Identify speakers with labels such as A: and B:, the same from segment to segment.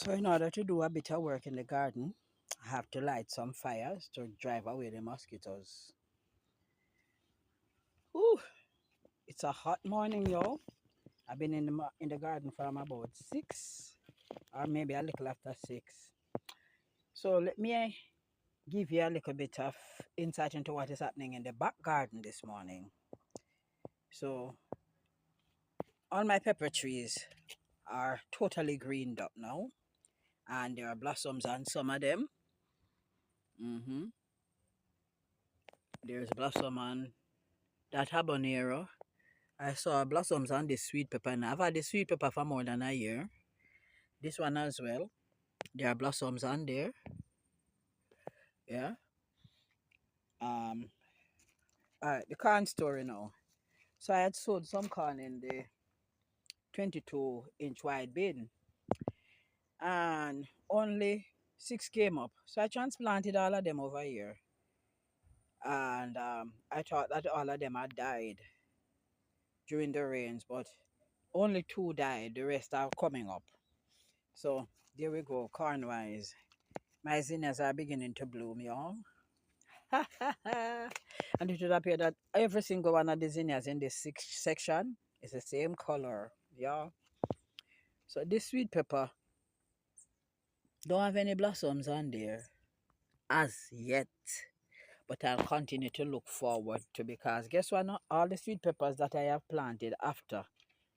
A: So in order to do a bit of work in the garden, I have to light some fires to drive away the mosquitoes. Ooh, it's a hot morning, y'all. I've been in the garden from about 6 or maybe a little after 6. So let me give you a little bit of insight into what is happening in the back garden this morning. So all my pepper trees are totally greened up now, and there are blossoms on some of them. Mm-hmm. There's blossom on that habanero. I saw blossoms on this sweet pepper, and I've had the sweet pepper for more than a year. This one as well. There are blossoms on there. Yeah. Um. All right. The corn story now. So I had sowed some corn in the 22-inch wide bin, and only 6 came up. So I transplanted all of them over here, and I thought that all of them had died during the rains, but only 2 died. The rest are coming up. So there we go, corn wise. My zinnias are beginning to bloom, y'all. And it would appear that every single one of the zinnias in this section is the same color, yeah. So this sweet pepper don't have any blossoms on there as yet, but I'll continue to look forward to, because guess what? Not all the sweet peppers that I have planted after,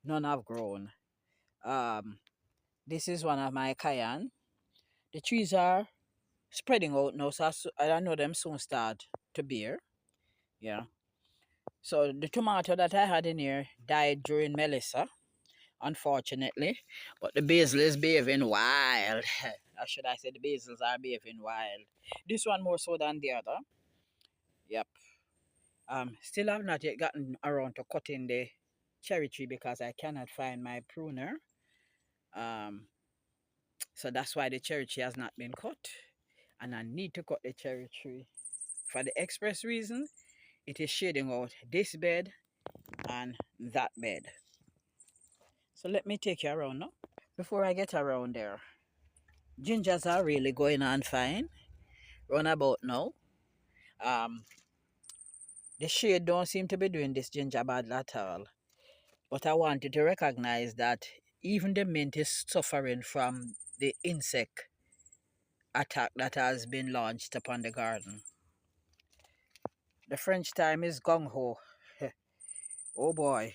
A: none have grown. Um, this is one of my cayenne. The trees are spreading out now, so I know them soon start to bear. Yeah. So the tomato that I had in here died during Melissa, unfortunately. But the basil is behaving wild. Or should I say the basils are behaving wild. This one more so than the other. Yep. Still have not yet gotten around to cutting the cherry tree because I cannot find my pruner. Um, so that's why the cherry tree has not been cut. And I need to cut the cherry tree. For the express reason, it is shading out this bed and that bed. So let me take you around now. Before I get around there, gingers are really going on fine. Run about now. Um, the shade don't seem to be doing this ginger bad at all. But I want you to recognize that even the mint is suffering from the insect attack that has been launched upon the garden. The French time is gung ho. Oh boy.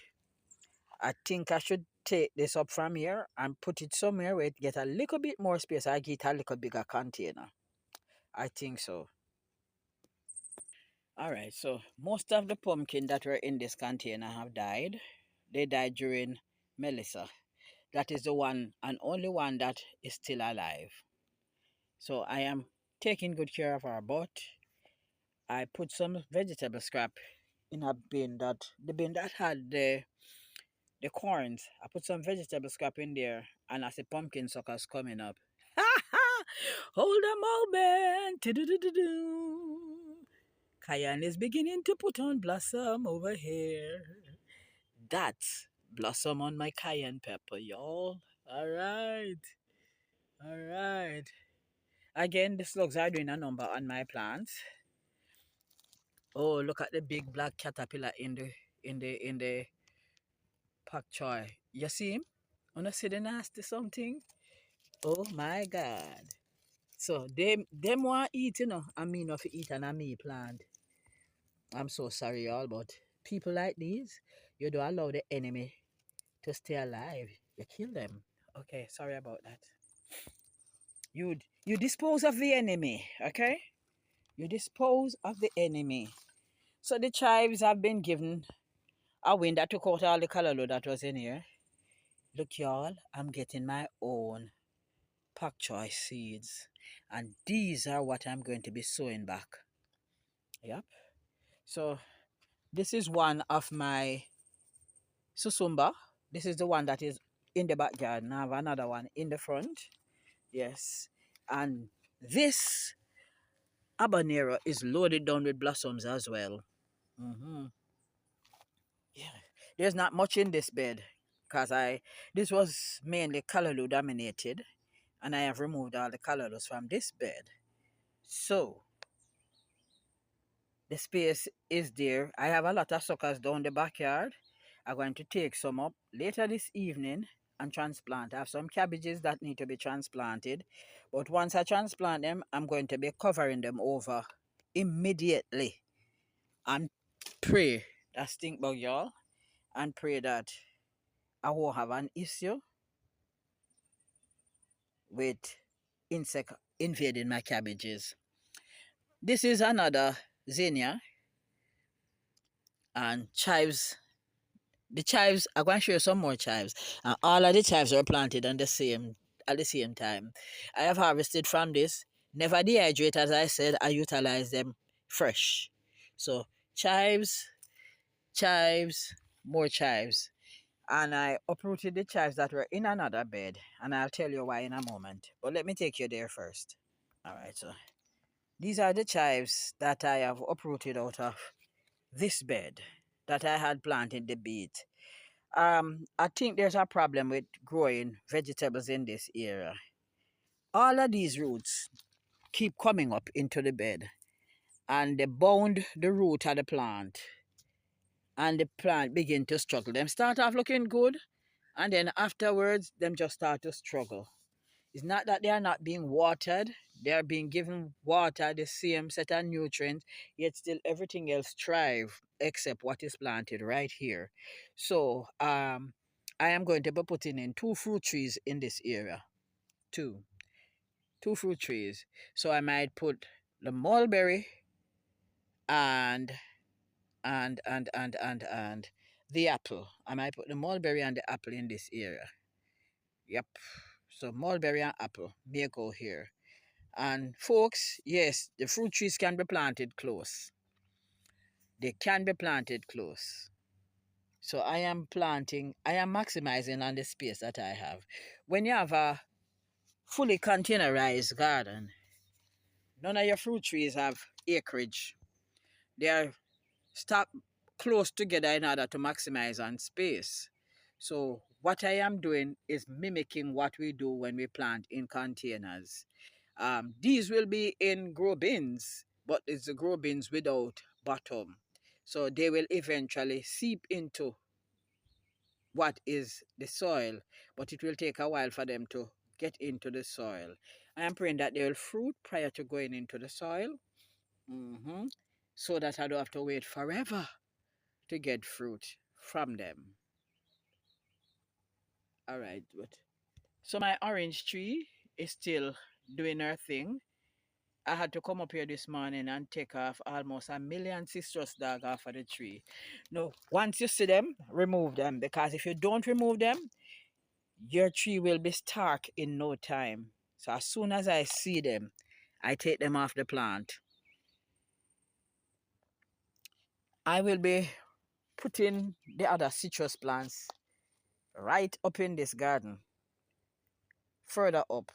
A: I think I should take this up from here and put it somewhere where it get a little bit more space. I get a little bigger container. I think so. All right, so most of the pumpkin that were in this container have died. They died during Melissa. That is the one and only one that is still alive. So I am taking good care of her, but I put some vegetable scrap in a bin, that the bin that had the corns. I put some vegetable scrap in there, and as the pumpkin suckers coming up. Hold a moment. Cayenne is beginning to put on blossom over here. That's blossom on my cayenne pepper, y'all. All right. All right. Again, the slugs are doing a number on my plants. Oh, look at the big black caterpillar in the pak choy. You see him? Wanna see the nasty something? Oh my God. So them want eat, and me not eat and me plant. I'm so sorry, y'all, but people like these, you don't allow the enemy to stay alive. You kill them. Okay, sorry about that. You dispose of the enemy, okay? You dispose of the enemy. So the chives have been given a wind that took out all the callaloo that was in here. Look, y'all, I'm getting my own pak choy seeds. And these are what I'm going to be sowing back. Yep. So this is one of my susumba. This is the one that is in the backyard. And I have another one in the front. Yes. And this habanero is loaded down with blossoms as well. Yeah. There's not much in this bed because this was mainly callaloo dominated. and I have removed all the callalus from this bed. So the space is there. I have a lot of suckers down the backyard. I'm going to take some up later this evening and transplant. I have some cabbages that need to be transplanted. But once I transplant them, I'm going to be covering them over immediately and pray that stink bug, y'all, and pray that I won't have an issue with insect invading my cabbages. This is another zinnia and chives. The chives, I'm going to show you some more chives. All of the chives are planted on the same at the same time. I have harvested from this, never dehydrate, as I said. I utilize them fresh. So chives, chives, more chives. And I uprooted the chives that were in another bed, and I'll tell you why in a moment. But let me take you there first. All right, so these are the chives that I have uprooted out of this bed that I had planted the beet. I think there's a problem with growing vegetables in this area. All of these roots keep coming up into the bed, and they bound the root of the plant, and the plant begin to struggle. Them start off looking good, and then afterwards, them just start to struggle. It's not that they are not being watered, they are being given water, the same set of nutrients, yet still everything else thrive except what is planted right here. So I am going to be putting in two fruit trees in this area. Two. Two fruit trees. So I might put the mulberry and and the apple. I might put the mulberry and the apple in this area. Yep. So mulberry and apple may go here. And folks, yes, the fruit trees can be planted close. They can be planted close. So I am planting, I am maximizing on the space that I have. When you have a fully containerized garden, none of your fruit trees have acreage. They are stacked close together in order to maximize on space. So what I am doing is mimicking what we do when we plant in containers. These will be in grow bins, but it's the grow bins without bottom. So they will eventually seep into what is the soil, but it will take a while for them to get into the soil. I am praying that they will fruit prior to going into the soil, hmm so that I don't have to wait forever to get fruit from them. All right, but so my orange tree is still doing her thing. I had to come up here this morning and take off almost a million citrus dog off of the tree. No, once you see them, remove them, because if you don't remove them, your tree will be stark in no time. So as soon as I see them, I take them off the plant. I will be putting the other citrus plants right up in this garden, further up,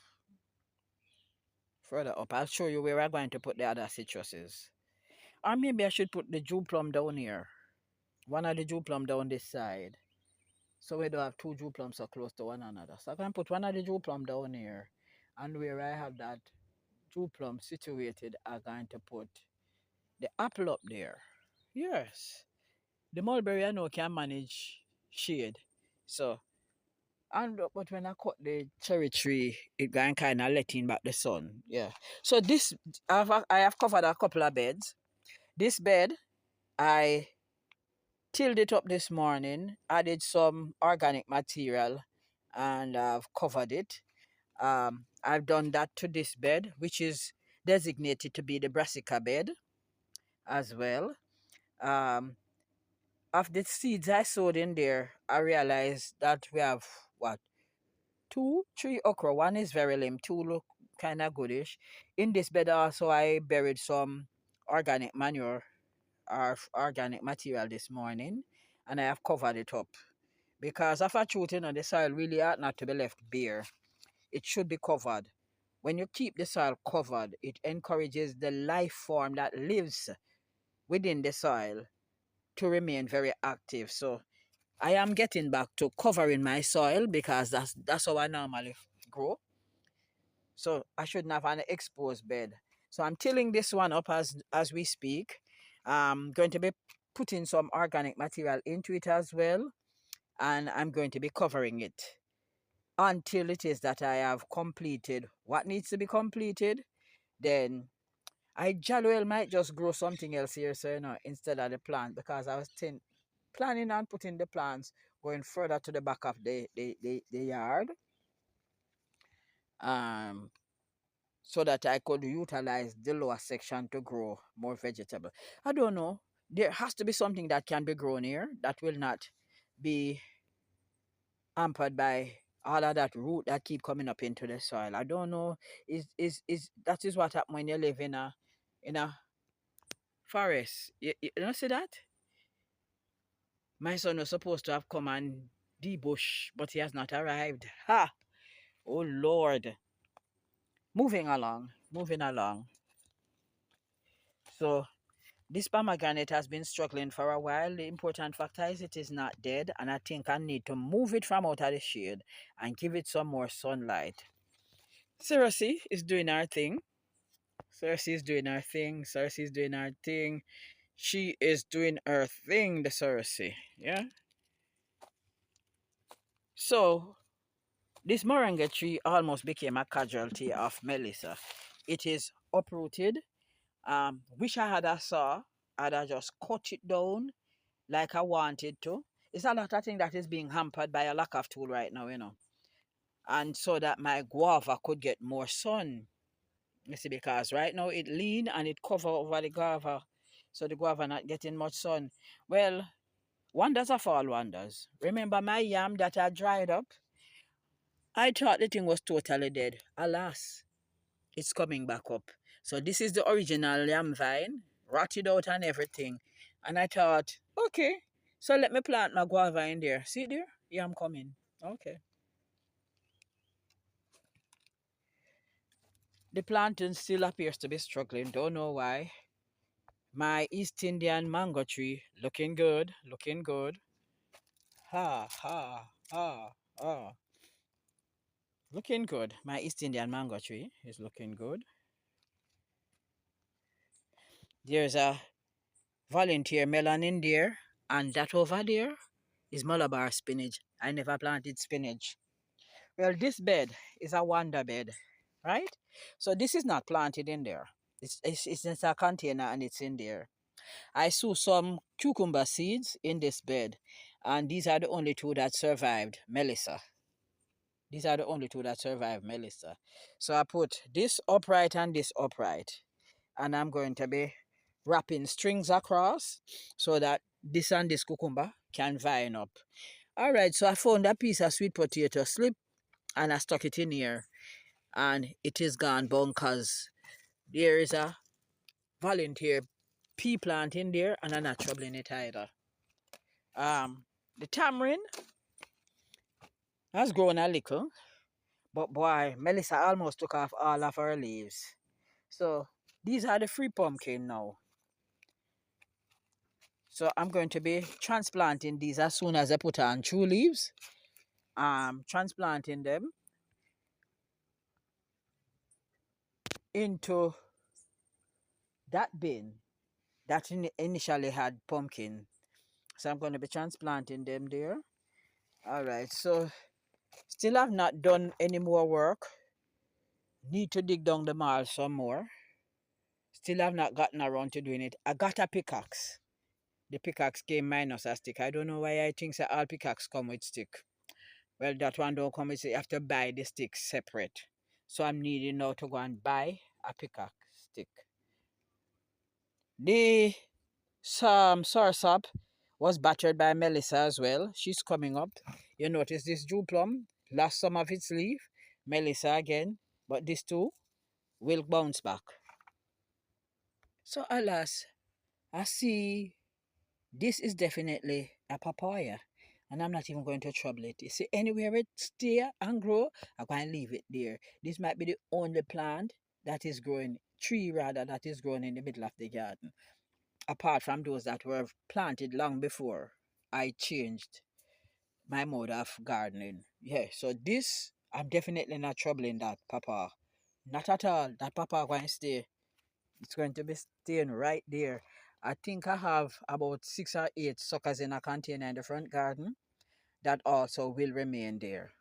A: further up. I'll show you where we're going to put the other citruses. Or maybe I should put the Jew plum down here. One of the Jew plum down this side. So we don't have two Jew plums so close to one another. So I can put one of the Jew plum down here. And where I have that Jew plum situated, I'm going to put the apple up there. Yes. The mulberry I know can manage shade. So, and but when I cut the cherry tree, it going kind of letting back the sun. Yeah. So this, I have covered a couple of beds. This bed, I tilled it up this morning, added some organic material, and I've covered it. I've done that to this bed, which is designated to be the brassica bed as well. Um, of the seeds I sowed in there, I realized that we have what, two, three okra. One is very lame, two look kind of goodish. In this bed also, I buried some organic manure or organic material this morning, and I have covered it up because of a truth, the soil really ought not to be left bare. It should be covered. When you keep the soil covered, it encourages the life form that lives within the soil to remain very active. So I am getting back to covering my soil because that's how I normally grow. So I shouldn't have an exposed bed. So I'm tilling this one up as we speak. I'm going to be putting some organic material into it as well, and I'm going to be covering it until it is that I have completed what needs to be completed. Then I jolly well might just grow something else here, so instead of the plant, because I was planning on putting the plants going further to the back of the yard. Um, so that I could utilize the lower section to grow more vegetable. I don't know. There has to be something that can be grown here that will not be hampered by all of that root that keep coming up into the soil. I don't know. Is that is what happens when you live in a forest. You don't see that? My son was supposed to have come and debush, but he has not arrived. Ha! Oh Lord. Moving along, moving along. So this pomegranate has been struggling for a while. The important factor is it is not dead, and I think I need to move it from out of the shade and give it some more sunlight. Cersei is doing her thing. Cersei is doing her thing. Cersei is doing her thing. She is doing her thing, the Cersei. Yeah. So this moringa tree almost became a casualty of Melissa. It is uprooted. Wish I had a saw. I'd have just cut it down like I wanted to. It's a lot of thing that is being hampered by a lack of tool right now. And so that my guava could get more sun. You see, because right now it lean and it cover over the guava. So the guava not getting much sun. Well, wonders of all wonders. Remember my yam that had dried up? I thought the thing was totally dead. Alas, it's coming back up. So this is the original yam vine, rotted out and everything. And I thought, okay, so let me plant my guava in there. See there? Yam coming. Okay. The planting still appears to be struggling. Don't know why. My East Indian mango tree looking good, looking good. Ha ha ha ha. Looking good. My East Indian mango tree is looking good. There's a volunteer melon in there, and that over there is Malabar spinach. I never planted spinach. Well, this bed is a wonder bed, right? So this is not planted in there. It's in a container and it's in there. I saw some cucumber seeds in this bed, and these are the only two that survived Melissa. These are the only two that survived Melissa. So I put this upright and this upright, and I'm going to be wrapping strings across so that this and this cucumber can vine up. All right, so I found a piece of sweet potato slip and I stuck it in here, and it is gone bonkers. There is a volunteer pea plant in there, and I'm not troubling it either. The tamarind has grown a little, but boy, Melissa almost took off all of her leaves. So these are the free pumpkin now. So I'm going to be transplanting these as soon as I put on true leaves. Transplanting them into that bin that initially had pumpkin. So I'm going to be transplanting them there. All right. So still have not done any more work. Need to dig down the mall some more. Still have not gotten around to doing it. I got a pickaxe. The pickaxe came minus a stick. I don't know why I think that all pickaxe come with stick. Well, that one don't come with stick. You have to buy the stick separate. So I'm needing now to go and buy a pickaxe stick. The soursop was battered by Melissa as well. She's coming up. You notice this Jew plum lost some of its leaf. Melissa again. But these two will bounce back. So alas, I see this is definitely a papaya. And I'm not even going to trouble it. You see, anywhere it stay and grow, I'm going to leave it there. This might be the only plant that is growing, tree rather, that is growing in the middle of the garden. Apart from those that were planted long before I changed my mode of gardening. Yeah, so this, I'm definitely not troubling that, Papa. Not at all. That papa going to stay. It's going to be staying right there. I think I have about 6 or 8 suckers in a container in the front garden that also will remain there.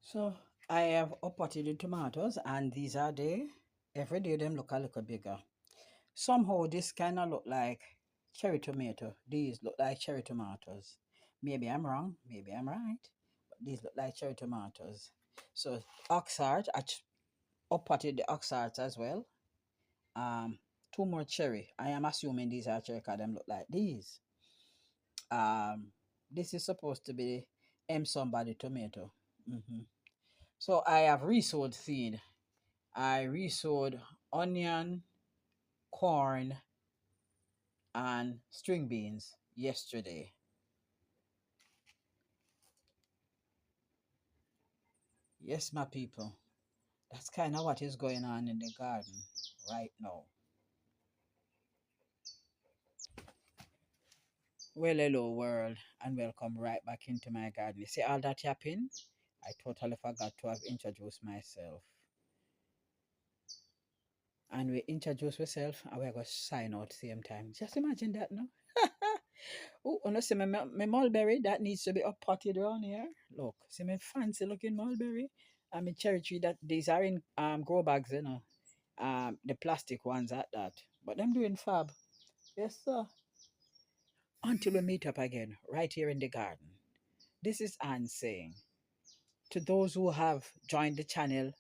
A: So I have uppotted the tomatoes, and these are they. Every day them look a little bigger. Somehow this kind of look like cherry tomato. These look like cherry tomatoes. Maybe I'm wrong, maybe I'm right, but these look like cherry tomatoes. So oxheart, uppotted the oxheart as well. Um, Two more cherry. I am assuming these are cherry because them look like these. Um, this is supposed to be M somebody tomato. Mhm. So I have resowed seed. I resowed onion, corn, and string beans yesterday. Yes, my people. That's kind of what is going on in the garden right now. Well, hello, world, and welcome right back into my garden. You see all that yapping? I totally forgot to have introduced myself. And we introduce ourselves and we're going to sign out same time. Just imagine that, no? Oh, and see my mulberry that needs to be up potted around here. Look, see my fancy looking mulberry and my cherry tree that these are in grow bags, you know. The plastic ones at that. But I'm doing fab. Yes, sir. Until we meet up again, right here in the garden. This is Anne saying, to those who have joined the channel,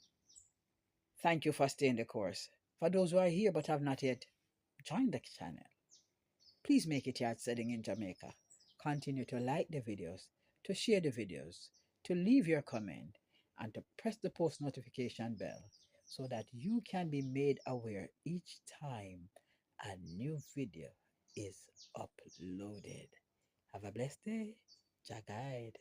A: thank you for staying the course. For those who are here but have not yet joined the channel, please make it yard setting in Jamaica. Continue to like the videos, to share the videos, to leave your comment, and to press the post notification bell so that you can be made aware each time a new video is uploaded. Have a blessed day. Jah guide.